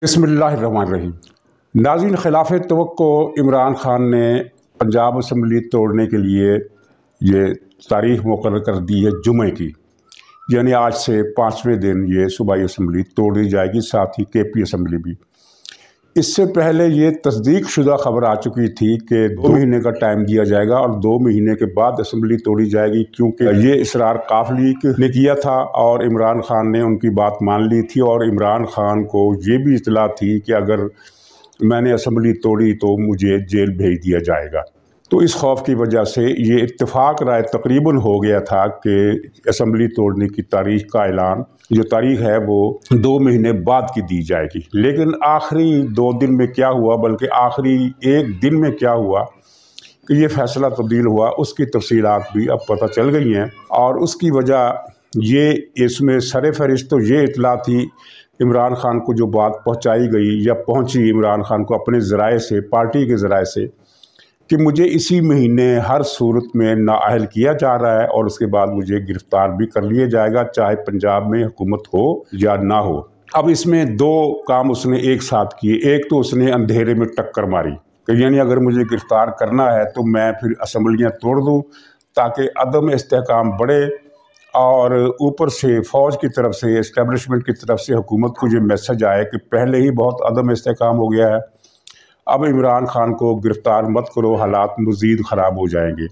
بسم اللہ الرحمن الرحیم۔ ناظرین، خلاف توقع عمران خان نے پنجاب اسمبلی توڑنے کے لیے یہ تاریخ مقرر کر دی ہے جمعے کی، یعنی آج سے 5ویں دن یہ صوبائی اسمبلی توڑ دی جائے گی، ساتھ ہی کے پی اسمبلی بھی۔ اس سے پہلے یہ تصدیق شدہ خبر آ چکی تھی کہ 2 مہینے کا ٹائم دیا جائے گا اور 2 مہینے کے بعد اسمبلی توڑی جائے گی، کیونکہ یہ اصرار کاف لیگ نے کیا تھا اور عمران خان نے ان کی بات مان لی تھی، اور عمران خان کو یہ بھی اطلاع تھی کہ اگر میں نے اسمبلی توڑی تو مجھے جیل بھیج دیا جائے گا۔ تو اس خوف کی وجہ سے یہ اتفاق رائے تقریباً ہو گیا تھا کہ اسمبلی توڑنے کی تاریخ کا اعلان، جو تاریخ ہے وہ 2 مہینے بعد کی دی جائے گی۔ لیکن آخری 2 دن میں کیا ہوا، بلکہ آخری 1 دن میں کیا ہوا کہ یہ فیصلہ تبدیل ہوا، اس کی تفصیلات بھی اب پتہ چل گئی ہیں، اور اس کی وجہ یہ اس میں سر فہرست تو یہ اطلاع تھی عمران خان کو جو بات پہنچائی گئی یا پہنچی عمران خان کو اپنے ذرائع سے، پارٹی کے ذرائع سے، کہ مجھے اسی مہینے ہر صورت میں نااہل کیا جا رہا ہے اور اس کے بعد مجھے گرفتار بھی کر لیا جائے گا، چاہے پنجاب میں حکومت ہو یا نہ ہو۔ اب اس میں 2 کام اس نے ایک ساتھ کیے۔ ایک تو اس نے اندھیرے میں ٹکر ماری کہ یعنی اگر مجھے گرفتار کرنا ہے تو میں پھر اسمبلیاں توڑ دوں تاکہ عدم استحکام بڑھے، اور اوپر سے فوج کی طرف سے، اسٹیبلشمنٹ کی طرف سے حکومت کو یہ میسج آئے کہ پہلے ہی بہت عدم استحکام ہو گیا ہے، اب عمران خان کو گرفتار مت کرو، حالات مزید خراب ہو جائیں گے۔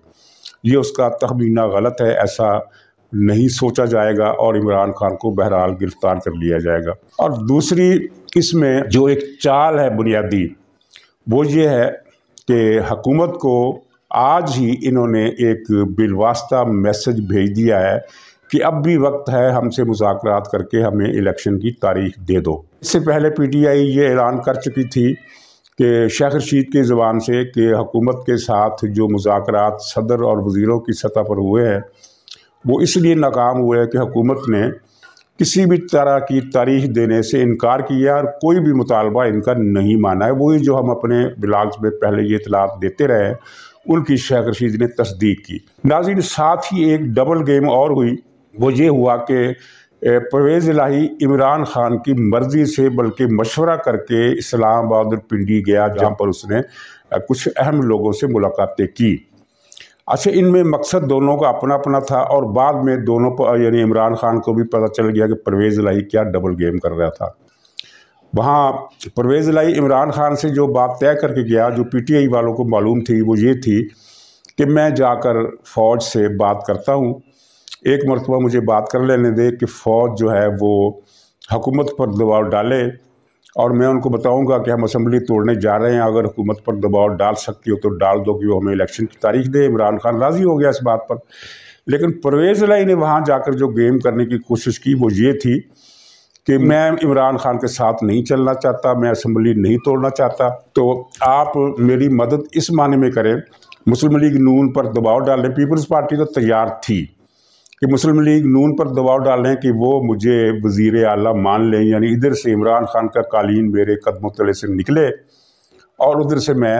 یہ اس کا تخمینہ غلط ہے، ایسا نہیں سوچا جائے گا، اور عمران خان کو بہرحال گرفتار کر لیا جائے گا۔ اور دوسری اس میں جو ایک چال ہے بنیادی، وہ یہ ہے کہ حکومت کو آج ہی انہوں نے ایک بالواسطہ میسج بھیج دیا ہے کہ اب بھی وقت ہے، ہم سے مذاکرات کر کے ہمیں الیکشن کی تاریخ دے دو۔ اس سے پہلے پی ٹی آئی یہ اعلان کر چکی تھی کہ شیخ رشید کی زبان سے کہ حکومت کے ساتھ جو مذاکرات صدر اور وزیروں کی سطح پر ہوئے ہیں وہ اس لیے ناکام ہوئے ہیں کہ حکومت نے کسی بھی طرح کی تاریخ دینے سے انکار کیا اور کوئی بھی مطالبہ ان کا نہیں مانا ہے۔ وہی جو ہم اپنے بلاگز میں پہلے یہ اطلاعات دیتے رہے ہیں، ان کی شیخ رشید نے تصدیق کی۔ ناظرین، ساتھ ہی ایک ڈبل گیم اور ہوئی، وہ یہ ہوا کہ پرویز الہی عمران خان کی مرضی سے بلکہ مشورہ کر کے اسلام آباد اور پنڈی گیا، جہاں پر اس نے کچھ اہم لوگوں سے ملاقاتیں کی۔ اچھا، ان میں مقصد دونوں کا اپنا اپنا تھا، اور بعد میں دونوں یعنی عمران خان کو بھی پتہ چل گیا کہ پرویز الہی کیا ڈبل گیم کر رہا تھا۔ وہاں پرویز الہی عمران خان سے جو بات طے کر کے گیا، جو پی ٹی آئی والوں کو معلوم تھی، وہ یہ تھی کہ میں جا کر فوج سے بات کرتا ہوں، ایک مرتبہ مجھے بات کر لینے دے کہ فوج جو ہے وہ حکومت پر دباؤ ڈالے، اور میں ان کو بتاؤں گا کہ ہم اسمبلی توڑنے جا رہے ہیں، اگر حکومت پر دباؤ ڈال سکتی ہو تو ڈال دو کہ وہ ہمیں الیکشن کی تاریخ دے۔ عمران خان راضی ہو گیا اس بات پر، لیکن پرویز الہی نے وہاں جا کر جو گیم کرنے کی کوشش کی وہ یہ تھی کہ میں عمران خان کے ساتھ نہیں چلنا چاہتا، میں اسمبلی نہیں توڑنا چاہتا، تو آپ میری مدد اس معنی میں کریں، مسلم لیگ نون پر دباؤ ڈالیں۔ پیپلز پارٹی تو تیار تھی کہ مسلم لیگ نون پر دباؤ ڈالیں کہ وہ مجھے وزیر اعلیٰ مان لیں، یعنی ادھر سے عمران خان کا قالین میرے قدموں تلے سے نکلے اور ادھر سے میں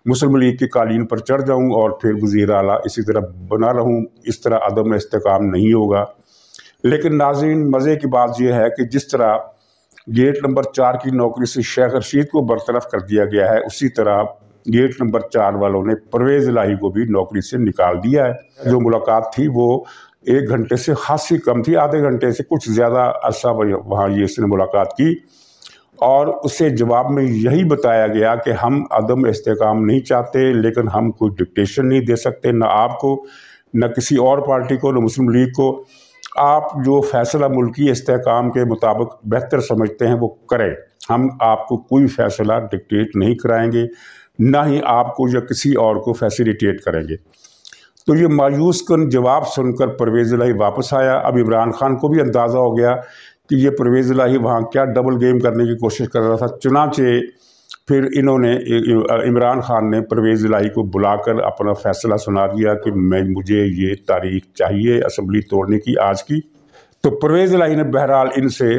مسلم لیگ کی قالین پر چڑھ جاؤں اور پھر وزیر اعلیٰ اسی طرح بنا رہوں، اس طرح عدم استحکام نہیں ہوگا۔ لیکن ناظرین، مزے کی بات یہ ہے کہ جس طرح گیٹ نمبر 4 کی نوکری سے شیخ رشید کو برطرف کر دیا گیا ہے، اسی طرح گیٹ نمبر 4 والوں نے پرویز الہی کو بھی نوکری سے نکال دیا ہے۔ جو ملاقات تھی وہ 1 گھنٹے سے خاصی کم تھی، آدھے گھنٹے سے کچھ زیادہ عرصہ وہاں یہ اس نے ملاقات کی، اور اسے جواب میں یہی بتایا گیا کہ ہم عدم استحکام نہیں چاہتے، لیکن ہم کوئی ڈکٹیشن نہیں دے سکتے، نہ آپ کو، نہ کسی اور پارٹی کو، نہ مسلم لیگ کو۔ آپ جو فیصلہ ملکی استحکام کے مطابق بہتر سمجھتے ہیں وہ کریں، ہم آپ کو کوئی فیصلہ ڈکٹیٹ نہیں کرائیں گے، نہ ہی آپ کو یا کسی اور کو فیسیلیٹیٹ کریں گے۔ تو یہ مایوس کن جواب سن کر پرویز الہی واپس آیا۔ اب عمران خان کو بھی اندازہ ہو گیا کہ یہ پرویز الہی وہاں کیا ڈبل گیم کرنے کی کوشش کر رہا تھا، چنانچہ پھر انہوں نے عمران خان نے پرویز الہی کو بلا کر اپنا فیصلہ سنا دیا کہ مجھے یہ تاریخ چاہیے اسمبلی توڑنے کی آج کی۔ تو پرویز الہی نے بہرحال ان سے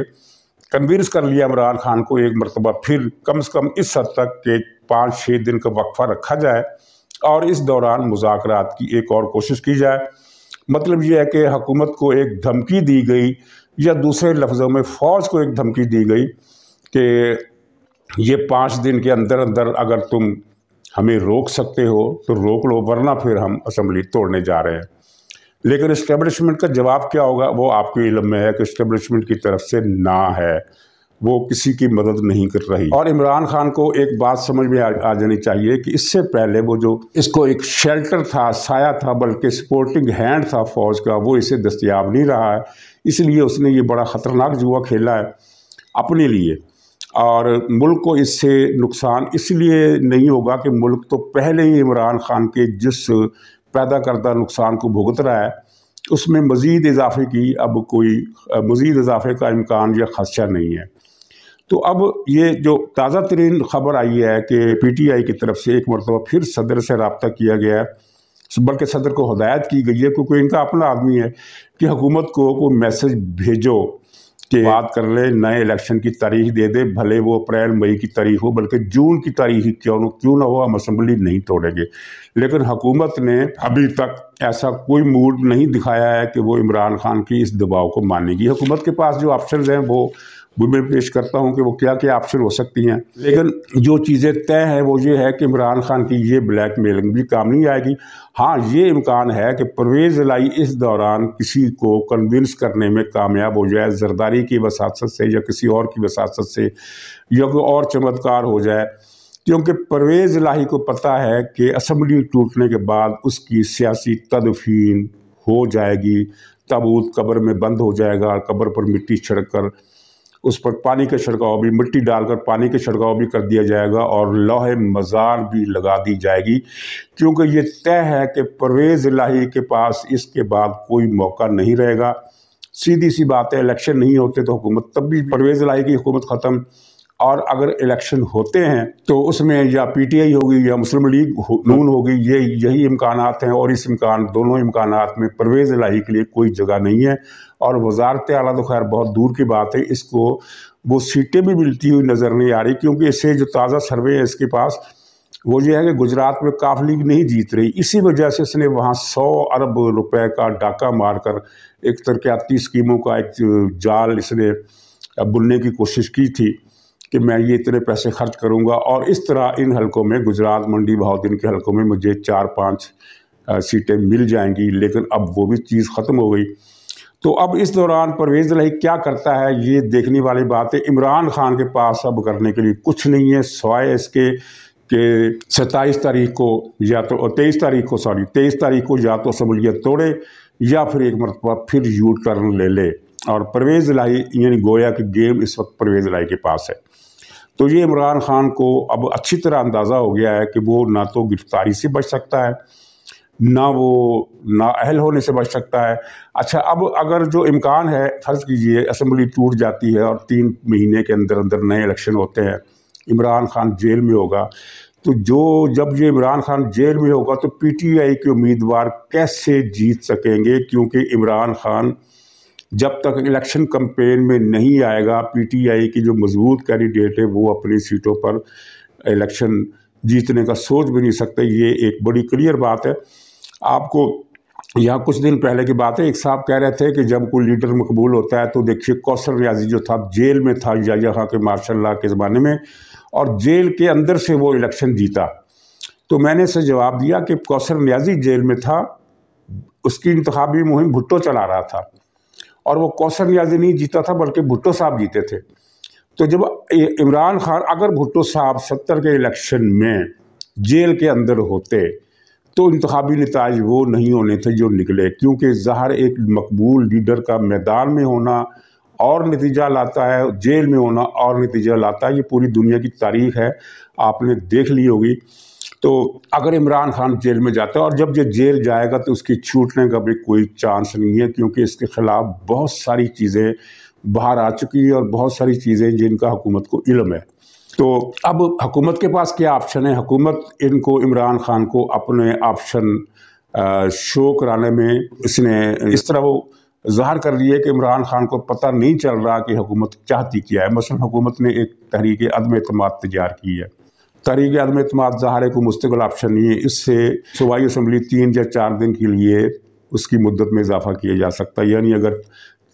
کنوینس کر لیا عمران خان کو ایک مرتبہ پھر کم سے کم اس حد تک کہ 5-6 دن کا وقفہ رکھا جائے اور اس دوران مذاکرات کی ایک اور کوشش کی جائے۔ مطلب یہ ہے کہ حکومت کو ایک دھمکی دی گئی، یا دوسرے لفظوں میں فوج کو ایک دھمکی دی گئی کہ یہ 5 دن کے اندر اندر اگر تم ہمیں روک سکتے ہو تو روک لو، ورنہ پھر ہم اسمبلی توڑنے جا رہے ہیں۔ لیکن اسٹیبلشمنٹ کا جواب کیا ہوگا وہ آپ کے علم میں ہے کہ اسٹیبلشمنٹ کی طرف سے نہ ہے، وہ کسی کی مدد نہیں کر رہی۔ اور عمران خان کو ایک بات سمجھ میں آ جانی چاہیے کہ اس سے پہلے وہ جو اس کو ایک شیلٹر تھا، سایہ تھا، بلکہ سپورٹنگ ہینڈ تھا فوج کا، وہ اسے دستیاب نہیں رہا ہے، اس لیے اس نے یہ بڑا خطرناک جوا کھیلا ہے اپنے لیے۔ اور ملک کو اس سے نقصان اس لیے نہیں ہوگا کہ ملک تو پہلے ہی عمران خان کے جس پیدا کردہ نقصان کو بھگت رہا ہے، اس میں مزید اضافے کی اب کوئی مزید اضافے کا امکان یا خدشہ نہیں ہے۔ تو اب یہ جو تازہ ترین خبر آئی ہے کہ پی ٹی آئی کی طرف سے ایک مرتبہ پھر صدر سے رابطہ کیا گیا ہے، بلکہ صدر کو ہدایت کی گئی ہے، کیونکہ ان کا اپنا آدمی ہے، کہ حکومت کو کوئی میسج بھیجو کہ بات کر لے، نئے الیکشن کی تاریخ دے دے، بھلے وہ اپریل مئی کی تاریخ ہو، بلکہ جون کی تاریخ ہی کیوں نہ ہو، ہم اسمبلی نہیں توڑیں گے۔ لیکن حکومت نے ابھی تک ایسا کوئی موڈ نہیں دکھایا ہے کہ وہ عمران خان کی اس دباؤ کو مانے گی۔ حکومت کے پاس جو آپشنز ہیں وہ میں پیش کرتا ہوں کہ وہ کیا کیا آپشن ہو سکتی ہیں، لیکن جو چیزیں طے ہیں وہ یہ ہے کہ عمران خان کی یہ بلیک میلنگ بھی کام نہیں آئے گی۔ ہاں، یہ امکان ہے کہ پرویز الہی اس دوران کسی کو کنونس کرنے میں کامیاب ہو جائے، زرداری کی وساطت سے یا کسی اور کی وساطت سے، یا کوئی اور چمتکار ہو جائے، کیونکہ پرویز الہی کو پتہ ہے کہ اسمبلی ٹوٹنے کے بعد اس کی سیاسی تدفین ہو جائے گی، تابوت قبر میں بند ہو جائے گا، قبر پر مٹی چھڑک کر اس پر پانی کا چھڑکاؤ بھی، مٹی ڈال کر پانی کا چھڑکاؤ بھی کر دیا جائے گا، اور لوح مزار بھی لگا دی جائے گی، کیونکہ یہ طے ہے کہ پرویز الہی کے پاس اس کے بعد کوئی موقع نہیں رہے گا۔ سیدھی سی بات ہے، الیکشن نہیں ہوتے تو حکومت تب بھی پرویز الہی کی حکومت ختم، اور اگر الیکشن ہوتے ہیں تو اس میں یا پی ٹی آئی ہوگی یا مسلم لیگ نون ہوگی، یہی امکانات ہیں، اور اس دونوں امکانات میں پرویز الہی کے لیے کوئی جگہ نہیں ہے۔ اور وزارت اعلیٰ تو خیر بہت دور کی بات ہے، اس کو وہ سیٹیں بھی ملتی ہوئی نظر نہیں آ رہی، کیونکہ اس سے جو تازہ سروے ہے اس کے پاس وہ یہ ہے کہ گجرات میں کاف لیگ نہیں جیت رہی، اسی وجہ سے اس نے وہاں 100 ارب روپے کا ڈاکہ مار کر ایک ترقیاتی اسکیموں کا ایک جال اس نے بننے کی کوشش کی تھی کہ میں یہ اتنے پیسے خرچ کروں گا، اور اس طرح ان حلقوں میں گجرات، منڈی، بہاؤدین کے حلقوں میں مجھے 4-5 سیٹیں مل جائیں گی، لیکن اب وہ بھی چیز ختم ہو گئی۔ تو اب اس دوران پرویز الہی کیا کرتا ہے یہ دیکھنے والی بات ہے۔ عمران خان کے پاس اب کرنے کے لیے کچھ نہیں ہے سوائے اس کے کہ 27 تاریخ کو یا تو 23 تاریخ کو یا تو اسمبلیت توڑے یا پھر ایک مرتبہ پھر یو ٹرن لے لے، اور پرویز الہی یعنی گویا کہ گیم اس وقت پرویز الہی کے پاس ہے۔ تو یہ عمران خان کو اب اچھی طرح اندازہ ہو گیا ہے کہ وہ نہ تو گرفتاری سے بچ سکتا ہے، نہ وہ نااہل ہونے سے بچ سکتا ہے۔ اچھا، اب اگر جو امکان ہے، فرض کیجئے اسمبلی ٹوٹ جاتی ہے اور 3 مہینے کے اندر اندر نئے الیکشن ہوتے ہیں، عمران خان جیل میں ہوگا، تو جب یہ عمران خان جیل میں ہوگا تو پی ٹی آئی کے امیدوار کیسے جیت سکیں گے؟ کیونکہ عمران خان جب تک الیکشن کمپین میں نہیں آئے گا، پی ٹی آئی کی جو مضبوط کینڈیڈیٹ ہے وہ اپنی سیٹوں پر الیکشن جیتنے کا سوچ بھی نہیں سکتے۔ یہ ایک بڑی کلیئر بات ہے۔ آپ کو یہاں کچھ دن پہلے کی بات ہے، ایک صاحب کہہ رہے تھے کہ جب کوئی لیڈر مقبول ہوتا ہے تو دیکھیے کوثر ریاضی جو تھا جیل میں تھا یہاں کے مارشل لا کے زمانے میں، اور جیل کے اندر سے وہ الیکشن جیتا۔ تو میں نے اسے جواب دیا کہ کوثر ریاضی جیل میں تھا، اس کی انتخابی مہم بھٹو چلا رہا تھا، اور وہ کوثر ریاضی نہیں جیتا تھا بلکہ بھٹو صاحب جیتے تھے۔ تو جب عمران خان اگر بھٹو صاحب 70 کے الیکشن میں جیل کے اندر ہوتے تو انتخابی نتائج وہ نہیں ہونے تھے جو نکلے، کیونکہ ظاہر ایک مقبول لیڈر کا میدان میں ہونا اور نتیجہ لاتا ہے، جیل میں ہونا اور نتیجہ لاتا ہے۔ یہ پوری دنیا کی تاریخ ہے، آپ نے دیکھ لی ہوگی۔ تو اگر عمران خان جیل میں جاتا ہے، اور جب یہ جیل جائے گا تو اس کی چھوٹنے کا بھی کوئی چانس نہیں ہے، کیونکہ اس کے خلاف بہت ساری چیزیں باہر آ چکی ہیں اور بہت ساری چیزیں جن کا حکومت کو علم ہے۔ تو اب حکومت کے پاس کیا آپشن ہے؟ حکومت عمران خان کو اپنے آپشن شو کرانے میں اس نے اس طرح وہ ظاہر کر دی ہے کہ عمران خان کو پتہ نہیں چل رہا کہ حکومت چاہتی کیا ہے۔ مثلا حکومت نے ایک تحریک عدم اعتماد تیار کی ہے۔ تحریک عدم اعتماد ظاہر ہے کوئی مستقل آپشن نہیں ہے، اس سے صوبائی اسمبلی 3 یا 4 دن کے لیے اس کی مدت میں اضافہ کیا جا سکتا ہے، یعنی اگر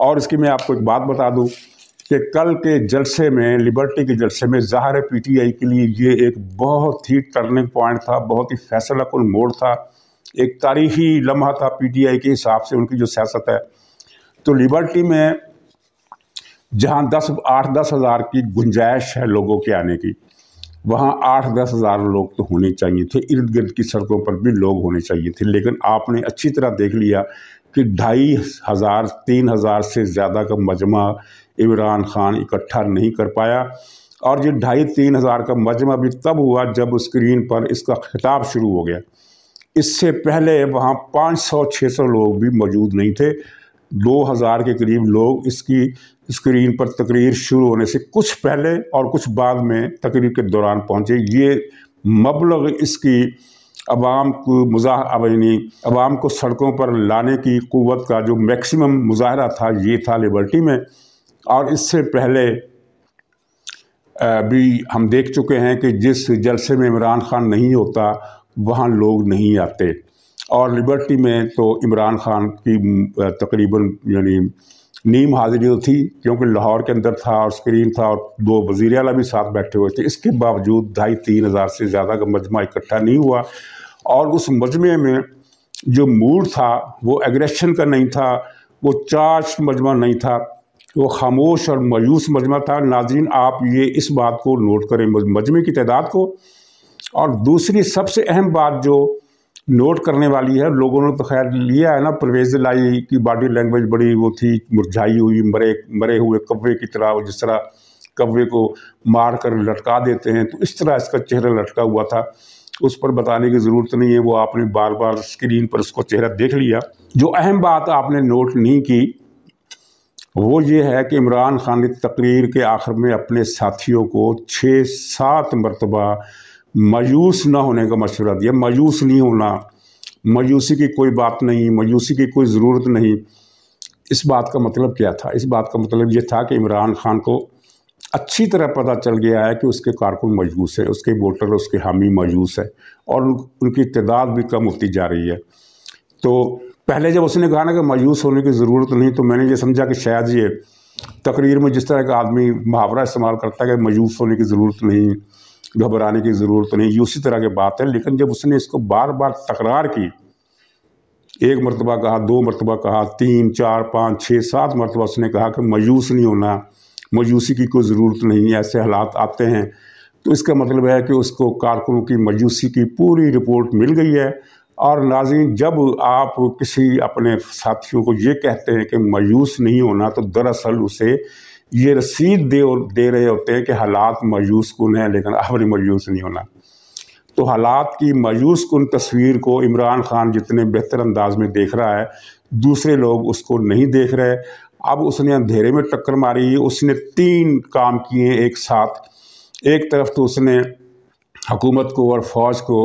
اور اس کی میں آپ کو ایک بات بتا دوں کہ کل کے جلسے میں، لبرٹی کے جلسے میں، ظاہر ہے پی ٹی آئی کے لیے یہ ایک بہت ہی ٹرننگ پوائنٹ تھا، بہت ہی فیصلہ کن موڑ تھا، ایک تاریخی لمحہ تھا پی ٹی آئی کے حساب سے، ان کی جو سیاست ہے۔ تو لبرٹی میں جہاں 8-10 ہزار کی گنجائش ہے لوگوں کے آنے کی، وہاں 8-10 ہزار لوگ تو ہونے چاہیے تھے، ارد گرد کی سڑکوں پر بھی لوگ ہونے چاہیے تھے، لیکن آپ نے اچھی طرح دیکھ لیا کہ 2,500-3,000 سے زیادہ کا مجمع عمران خان اکٹھا نہیں کر پایا، اور یہ 2,500-3,000 کا مجمع بھی تب ہوا جب اسکرین پر اس کا خطاب شروع ہو گیا۔ اس سے پہلے وہاں 500-600 لوگ بھی موجود نہیں تھے، 2,000 کے قریب لوگ اس کی اسکرین پر تقریر شروع ہونے سے کچھ پہلے اور کچھ بعد میں تقریر کے دوران پہنچے۔ یہ مبلغ اس کی عوام کو سڑکوں پر لانے کی قوت کا جو میکسیمم مظاہرہ تھا، یہ تھا لبرٹی میں۔ اور اس سے پہلے بھی ہم دیکھ چکے ہیں کہ جس جلسے میں عمران خان نہیں ہوتا وہاں لوگ نہیں آتے، اور لبرٹی میں تو عمران خان کی تقریباً یعنی نیم حاضری تھی، کیونکہ لاہور کے اندر تھا اور اسکرین تھا اور 2 وزیر اعلیٰ بھی ساتھ بیٹھے ہوئے تھے۔ اس کے باوجود 2,500-3,000 ہزار سے زیادہ کا مجمع اکٹھا نہیں ہوا، اور اس مجمع میں جو موڈ تھا وہ ایگریشن کا نہیں تھا، وہ چارج مجمع نہیں تھا، وہ خاموش اور مایوس مجمع تھا۔ ناظرین، آپ یہ اس بات کو نوٹ کریں، مجمع کی تعداد کو، اور دوسری سب سے اہم بات جو نوٹ کرنے والی ہے، لوگوں نے تو خیر لیا ہے نا، پرویز الہی کی باڈی لینگویج بڑی وہ تھی، مرجھائی ہوئی، مرے ہوئے کوے کی طرح، جس طرح کوے کو مار کر لٹکا دیتے ہیں، تو اس طرح اس کا چہرہ لٹکا ہوا تھا۔ اس پر بتانے کی ضرورت نہیں ہے، وہ آپ نے بار بار اسکرین پر اس کو چہرہ دیکھ لیا۔ جو اہم بات آپ نے نوٹ نہیں کی وہ یہ ہے کہ عمران خان نے تقریر کے آخر میں اپنے ساتھیوں کو 6-7 مرتبہ مایوس نہ ہونے کا مشورہ دیا۔ مایوس نہیں ہونا، مایوسی کی کوئی بات نہیں، مایوسی کی کوئی ضرورت نہیں۔ اس بات کا مطلب کیا تھا؟ اس بات کا مطلب یہ تھا کہ عمران خان کو اچھی طرح پتہ چل گیا ہے کہ اس کے کارکن مایوس ہے، اس کے ووٹر، اس کے حامی مایوس ہے، اور ان کی تعداد بھی کم ہوتی جا رہی ہے۔ تو پہلے جب اس نے کہا نا کہ مایوس ہونے کی ضرورت نہیں، تو میں نے یہ سمجھا کہ شاید یہ تقریر میں جس طرح کا آدمی محاورہ استعمال کرتا ہے کہ مایوس ہونے کی ضرورت نہیں، گھبرانے کی ضرورت نہیں، یہ اسی طرح کی بات ہے۔ لیکن جب اس نے اس کو بار بار تکرار کی، 1 مرتبہ کہا، 2 مرتبہ کہا، 3, 4, 5, 6, 7 مرتبہ اس نے کہا کہ مایوس نہیں ہونا، مایوسی کی کوئی ضرورت نہیں، ایسے حالات آتے ہیں، تو اس کا مطلب ہے کہ اس کو کارکنوں کی مایوسی کی پوری رپورٹ مل گئی ہے۔ اور ناظرین، جب آپ کسی اپنے ساتھیوں کو یہ کہتے ہیں کہ مایوس نہیں ہونا، تو دراصل اسے یہ رسید دے رہے ہوتے ہیں کہ حالات مایوس کن ہیں، لیکن آپ نے مایوس نہیں ہونا۔ تو حالات کی مایوس کن تصویر کو عمران خان جتنے بہتر انداز میں دیکھ رہا ہے، دوسرے لوگ اس کو نہیں دیکھ رہے۔ اب اس نے اندھیرے میں ٹکر ماری، اس نے 3 کام کیے ہیں ایک ساتھ۔ ایک طرف تو اس نے حکومت کو اور فوج کو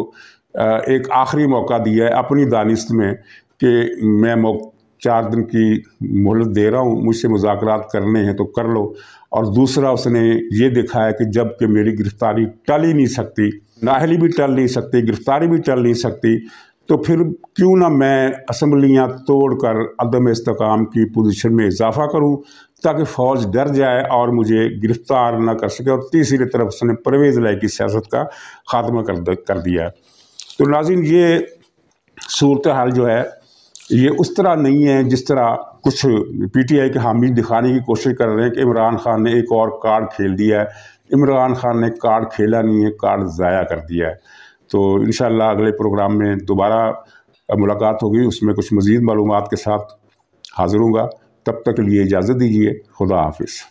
ایک آخری موقع دیا ہے اپنی دانست میں کہ میں 4 دن کی مہلت دے رہا ہوں، مجھ سے مذاکرات کرنے ہیں تو کر لو۔ اور دوسرا اس نے یہ دکھایا کہ جب کہ میری گرفتاری ٹل ہی نہیں سکتی، نااہلی بھی ٹل نہیں سکتی، گرفتاری بھی ٹل نہیں سکتی، تو پھر کیوں نہ میں اسمبلیاں توڑ کر عدم استحکام کی پوزیشن میں اضافہ کروں تاکہ فوج ڈر جائے اور مجھے گرفتار نہ کر سکے۔ اور تیسری طرف اس نے پرویز الہی کی سیاست کا خاتمہ کر دیا ہے۔ تو ناظرین، یہ صورتحال جو ہے یہ اس طرح نہیں ہے جس طرح کچھ پی ٹی آئی کے حامی دکھانے کی کوشش کر رہے ہیں کہ عمران خان نے ایک اور کارڈ کھیل دیا ہے۔ عمران خان نے کارڈ کھیلا نہیں ہے، کارڈ ضائع کر دیا ہے۔ تو انشاءاللہ اگلے پروگرام میں دوبارہ ملاقات ہوگی، اس میں کچھ مزید معلومات کے ساتھ حاضر ہوں گا۔ تب تک کے لیے اجازت دیجیے، خدا حافظ۔